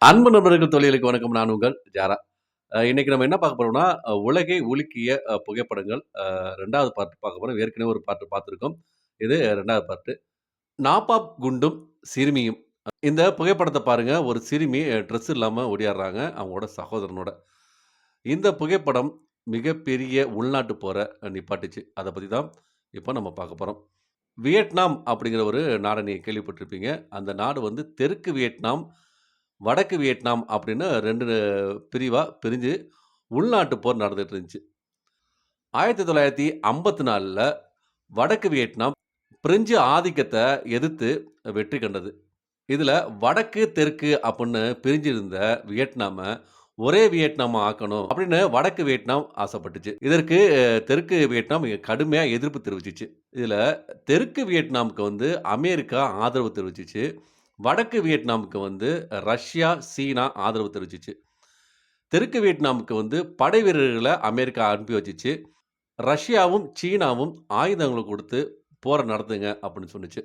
அன்பு நண்பர்கள் தொழிலுக்கு வணக்கம். நான் உங்கள் ஜாரா. இன்னைக்கு நம்ம என்ன பார்க்க போறோம்னா, உலகை உலுக்கிய புகைப்படங்கள் 2வது பார்ட் பார்க்க போறோம். ஏற்கனவே ஒரு பார்ட் பார்த்துருக்கோம். இது 2வது பார்ட். நாபாப் குண்டும், சிறுமியும். இந்த புகைப்படத்த பாருங்க. ஒரு சிறுமி ட்ரெஸ் இல்லாம ஓடியாடுறாங்க, அவங்களோட சகோதரனோட. இந்த புகைப்படம் மிகப்பெரிய உள்நாட்டு போர நிப்பாட்டுச்சு. அத பத்தி தான் இப்ப நம்ம பார்க்க போறோம். வியட்நாம் அப்படிங்கிற ஒரு நாட நீங்க கேள்விப்பட்டிருப்பீங்க. அந்த நாடு வந்து தெற்கு வியட்நாம், வடக்கு வியட்நாம் அப்படின்னு 2 பிரிவா பிரிஞ்சு உள்நாட்டு போர் நடந்துட்டு இருந்துச்சு. 1954ல வடக்கு வியட்நாம் பிரெஞ்சு ஆதிக்கத்த எதிர்த்து வெற்றி கண்டது. இதுல வடக்கு, தெற்கு அப்படின்னு பிரிஞ்சிருந்த வியட்நாம ஒரே வியட்நாமா ஆக்கணும் அப்படின்னு வடக்கு வியட்நாம் ஆசைப்பட்டுச்சு. இதற்கு தெற்கு வியட்நாம் மிக கடுமையா எதிர்ப்பு தெரிவிச்சுச்சு. இதுல தெற்கு வியட்நாமுக்கு வந்து அமெரிக்கா ஆதரவு தெரிவிச்சுச்சு. வடக்கு வியட்நாமுக்கு வந்து ரஷ்யா, சீனா ஆதரவு தெரிவிச்சுச்சு. தெற்கு வியட்நாமுக்கு வந்து படை வீரர்கள அமெரிக்கா அனுப்பி வச்சுச்சு. ரஷ்யாவும், சீனாவும் ஆயுதங்கள குடுத்து போர நடத்துங்க அப்படின்னு சொன்னுச்சு.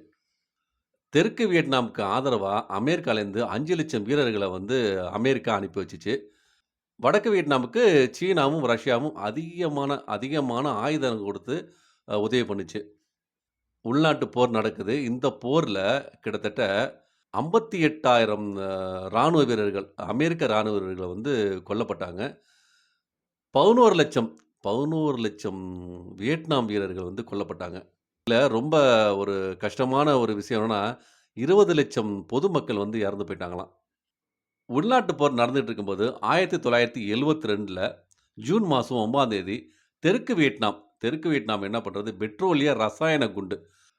தெற்கு வியட்நாமுக்கு ஆதரவா அமெரிக்காலேருந்து 5,00,000 வீரர்கள வந்து அமெரிக்கா அனுப்பி வச்சுச்சு. வடக்கு வியட்நாமுக்கு சீனாவும், ரஷ்யாவும் அதிகமான ஆயுதங்கள் குடுத்து உதவி பண்ணுச்சு. உள்நாட்டு போர் நடக்குது. இந்த போர்ல கிட்டத்தட்ட 58,000 ராணுவ வீரர்கள், அமெரிக்க ராணுவ வீரர்கள் வந்து கொல்லப்பட்டாங்க. 11,00,000 வியட்நாம் வீரர்கள் வந்து கொல்லப்பட்டாங்க. இதுல ரொம்ப ஒரு கஷ்டமான ஒரு விஷயம் என்னன்னா, 20,00,000 பொதுமக்கள் வந்து இறந்து போயிட்டாங்களாம். உள்நாட்டு போர் நடந்துட்டு இருக்கும்போது 1972ல ஜூன் மாசம் 9ஆம் தேதி தெற்கு வியட்நாம் என்ன பண்றது, பெட்ரோலிய ரசாயன குண்டு,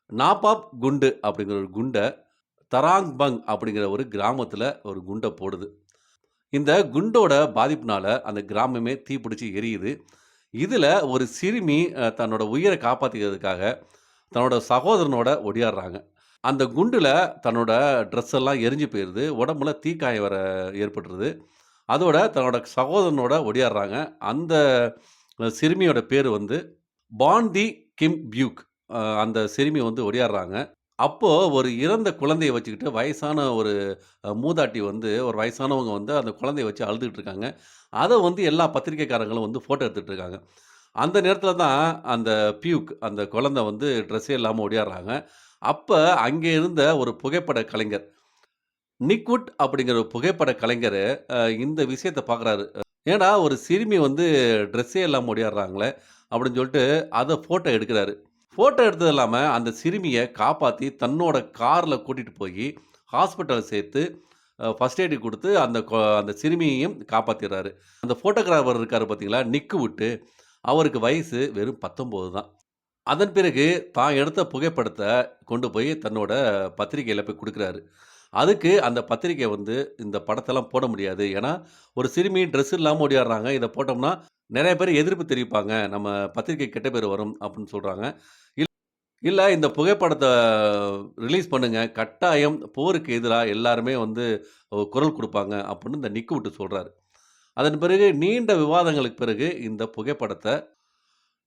நாபாப் குண்டு அப்படிங்கிற ஒரு குண்ட தராங் பங் அப்படிங்கிற ஒரு கிராமத்தில ஒரு குண்ட போடுது. இந்த குண்டோட பாதிப்புனால அந்த கிராமமே தீப்பிடிச்சு எரியுது. இதுல ஒரு சிறுமி தன்னோட உயிர காப்பாத்திக்கிறதுக்காக தன்னோட சகோதரனோட ஒடியாடுறாங்க. அந்த குண்டுல தன்னோட ட்ரெஸ் எல்லாம் எரிஞ்சு போயிருது. உடம்புல தீக்காயம் வேற ஏற்பட்டுருது. அதோட தன்னோட சகோதரனோட ஒடியாடுறாங்க. அந்த சிறுமியோட பேரு வந்து பான்தி கிம் பியூக். அந்த சிறுமி வந்து ஒடியாடுறாங்க. அப்போ ஒரு இறந்த குழந்தைய வச்சுக்கிட்டு வயசான ஒரு மூதாட்டி வந்து ஒரு வயசானவங்க வந்து அந்த குழந்தைய வச்சு அழுதுகிட்டு இருக்காங்க. அத வந்து எல்லா பத்திரிக்கைக்காரங்களும் வந்து ஃபோட்டோ எடுத்துட்டு இருக்காங்க. அந்த நேரத்தில தான் அந்த அந்த குழந்தை வந்து ட்ரெஸ்ஸே இல்லாம ஒடியாடுறாங்க. அப்ப அங்கே இருந்த ஒரு புகைப்பட கலைஞர், நிக்வுட் அப்படிங்கிற ஒரு புகைப்பட கலைஞரு இந்த விஷயத்த பார்க்குறாரு. ஏன்டா ஒரு சிறுமி வந்து ட்ரெஸ்ஸே இல்லாம ஒடியாடுறாங்களே! அப்படின்னு சொல்லிட்டு அத ஃபோட்டோ எடுக்குறாரு. ஃபோட்டோ எடுத்தது இல்லாம, அந்த சிறுமிய காப்பாத்தி தன்னோட கார்ல கூட்டிட்டு போயி, ஹாஸ்பிட்டல்ல சேர்த்து ஃபர்ஸ்ட் எய்ட் குடுத்து அந்த சிறுமியையும் காப்பாத்திர்றாரு. அந்த ஃபோட்டோகிராஃபர் இருக்காரு பார்த்தீங்களா? நிக்குவுட்டு, அவருக்கு வயசு வெறும் 19 தான். அதன் பிறகு தான் எடுத்த புகைப்படத்த கொண்டு போய் தன்னோட பத்திரிக்கையில போய் குடுக்குறாரு. அதுக்கு அந்த பத்திரிக்கை வந்து, "இந்த படத்தெல்லாம் போட முடியாது. ஏன்னா, ஒரு சிறுமி ட்ரெஸ் இல்லாம ஓடியாடுறாங்க. இத போட்டோம்னா, நெறைய பேர் எதிர்ப்பு தெரிவிப்பாங்க. நம்ம பத்திரிக்கைக்கு கெட்ட பேர் வரும்." அப்படின்னு சொல்றாங்க. இல்ல இந்த புகைப்படத்த ரிலீஸ் பண்ணுங்க. கட்டாயம் போருக்கு எதிரா எல்லாருமே வந்து குரல் குடுப்பாங்க அப்படின்னு இந்த நிக்குவுட்டு சொல்றாரு. அதன் பிறகு நீண்ட விவாதங்களுக்கு பிறகு இந்த புகைப்படத்த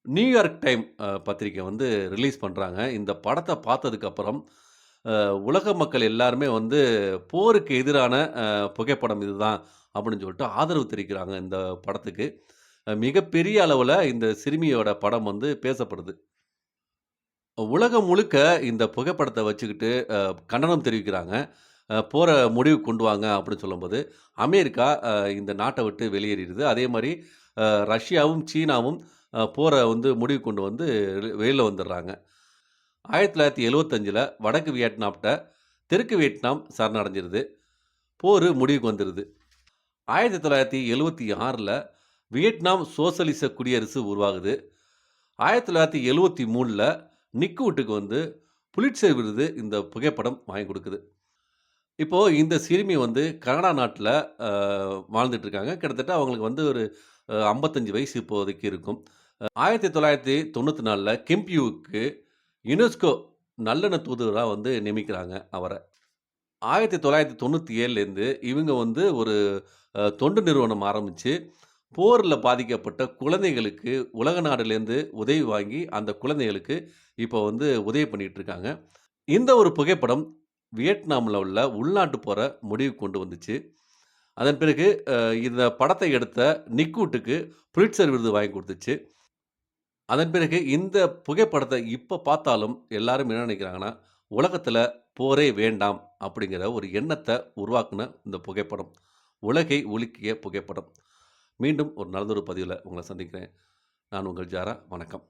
நியூயார்க் டைம் பத்திரிக்கை வந்து ரிலீஸ் பண்றாங்க. இந்த படத்த பார்த்ததுக்கு அப்புறம் உலக மக்கள் எல்லாருமே வந்து போருக்கு எதிரான புகைப்படம் இதுதான் அப்படின்னு சொல்லிட்டு ஆதரவு தெரிவிக்கிறாங்க இந்த படத்துக்கு. மிகப்பெரிய அளவுல இந்த சிறுமியோட படம் வந்து பேசப்படுது. உலகம் முழுக்க இந்த புகைப்படத்த வச்சுக்கிட்டு கண்டனம் தெரிவிக்கிறாங்க. போர முடிவுக்கு கொண்டு வாங்க அப்படின்னு சொல்லும்போது, அமெரிக்கா இந்த நாட்ட விட்டு வெளியேறிருது. அதேமாரி ரஷ்யாவும், சீனாவும் போர வந்து முடிவுக்கு கொண்டு வந்து வெளில வந்துர்றாங்க. 1975ல வடக்கு வியட்நாம்ட்ட தெற்கு வியட்நாம் சரணடைஞ்சிருது. போரு முடிவுக்கு வந்துருது. 1976ல வியட்நாம் சோசலிச குடியரசு உருவாகுது. 1973ல நிக்குவுட்டுக்கு வந்து புலிட்சர் விருது இந்த புகைப்படம் வாங்கி குடுக்குது. இப்போ இந்த சிறுமி வந்து கனடா நாட்ல அ வாழ்ந்துட்டு இருக்காங்க. கிட்டத்தட்ட அவங்களுக்கு வந்து ஒரு 55 வயசு இப்போதைக்கு இருக்கும். 1994ல கெம்பியூக்கு யுனெஸ்கோ நல்லெண்ண தூதுவரா வந்து நியமிக்கிறாங்க அவர. 1997லேருந்து இவங்க வந்து ஒரு தொண்டு நிறுவனம் ஆரம்பிச்சு, போர்ல பாதிக்கப்பட்ட குழந்தைகளுக்கு உலக நாடுலேருந்து உதவி வாங்கி, அந்த குழந்தைகளுக்கு இப்போ வந்து உதவி பண்ணிட்டு இருக்காங்க. இந்த ஒரு புகைப்படம் வியட்நாம்ல உள்ள உள்நாட்டு போர முடிவுக்கு கொண்டு வந்துச்சு. அதன் பிறகு அ இந்த படத்தை எடுத்த நிக்கூட்டுக்கு புலிட்சர் விருது வாங்கி குடுத்துச்சு. அதன் பிறகு இந்த புகைப்படத்த இப்ப பார்த்தாலும் எல்லாரும் என்ன நினைக்கிறாங்கன்னா, உலகத்தில போரே வேண்டாம் அப்படிங்கிற ஒரு எண்ணத்த உருவாக்குன இந்த புகைப்படம். உலகை உலுக்கிய புகைப்படம். மீண்டும் ஒரு நல்லதொரு பதிவில உங்கள சந்திக்கிறேன். நான் உங்கள் ஜாரா. வணக்கம்.